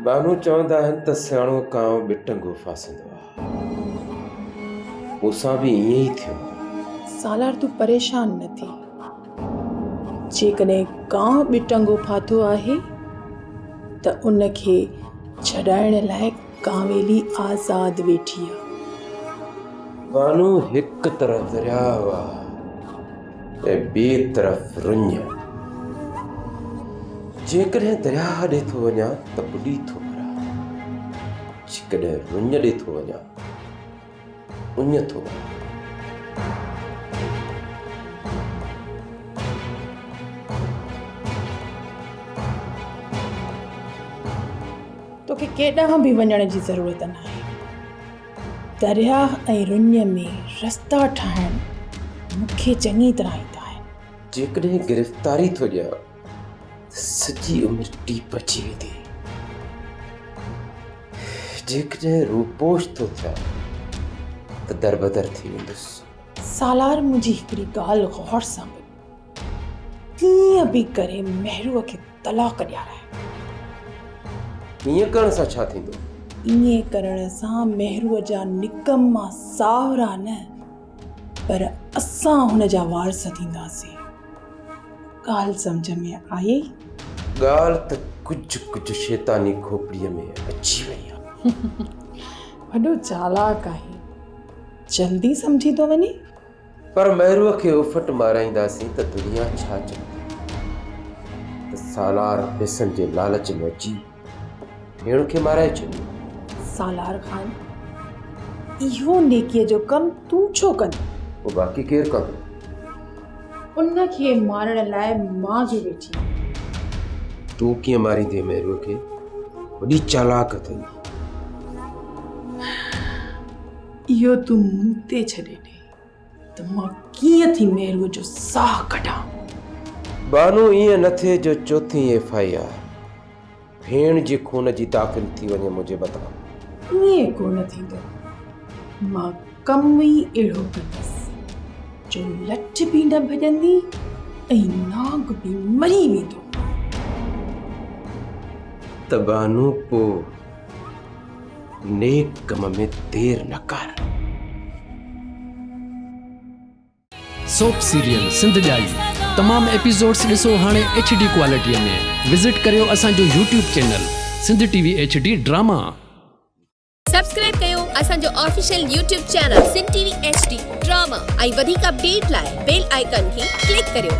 बानू चवंदा आहिनि त सियाणो कांव बिटंगो फासंदो आहे। मूंसां बि ईअं ई थियो। सालार तूं परेशान न थी। जेकॾहिं कांव बिटंगो फाथो आहे त उनखे छॾाइण लाइ कांवेली आज़ाद वेठी आहे। बानू हिकु तरफ़ दरियाव आहे ऐं ॿिए तरफ़ रुञ। जेकॾहिं दरिया ॾे थो वञा त ॿुॾी थो मरा, जेकॾहिं रुञ ॾे थो वञा उञ थो मरा। तोखे केॾांहुं बि वञण जी ज़रूरत न आहे। दरिया ऐं रुञ में रस्ता ठाहिण मूंखे चङी तरह ईंदा आहिनि। जेकॾहिं गिरफ़्तारी थो ॾियां सॼी उमिरि टीप अची वेंदी। जेकॾहिं रूपोश थो थिया त दरबदर थी वेंदुसि। सालार मुंहिंजी हिकिड़ी ॻाल्हि गौर सां ॿुध। कीअं बि करे महरूअ खे तलाक ॾियाराए। ईअं करण सां छा थींदो? ईअं करण सां महरूअ जा निकम्मा सावरा न पर असां हुन जा वारस थींदासीं। ॻाल्हि सम्झ में आई? ॻाल्हि त कुझु कुझु शैतानी खोपड़ीअ में अची वई आहे। वॾो चालाक आहे, जल्दी सम्झी थो वञे। पर महरूअ खे उफट माराईंदासीं त दुनिया छा चवंदी? त सालार पैसनि जे लालच में अची भेण खे माराए छॾियो। सालार खान, इहो नेकीअ जो कमु तूं छो कंदो? पोइ बाक़ी केरु कंदो? उनखे मारण लाइ मां जो वेठी। तूं कीअं मारींदे महरूअ खे? वॾी चालाक अथई। इहो तूं मूं ते छॾे ॾे त मां कीअं थी महरूअ जो साह कढां। बानू ईअं न थिए जो चौथी FIR भेण जे खून जी दाख़िल थी वञे मुंहिंजे मथां। ईअं कोन थींदो। मां कमु ई अहिड़ो कंदसि जो लठ बि न भॼंदी ऐं नाग बि मरी वेंदो। त बानू पोइ नेक कम में देर न कर। सोप सीरियल सिंध ॼाई तमाम एपिसोड्स ॾिसो हाणे HD क्वालिटीअ में। विज़िट करियो असांजो YouTube channel Sindh TV HD drama. Subscribe कयो असांजो official YouTube channel Sindh TV HD drama ऐं वधीक अपडेट लाइ बेल आइकन खे क्लिक करियो।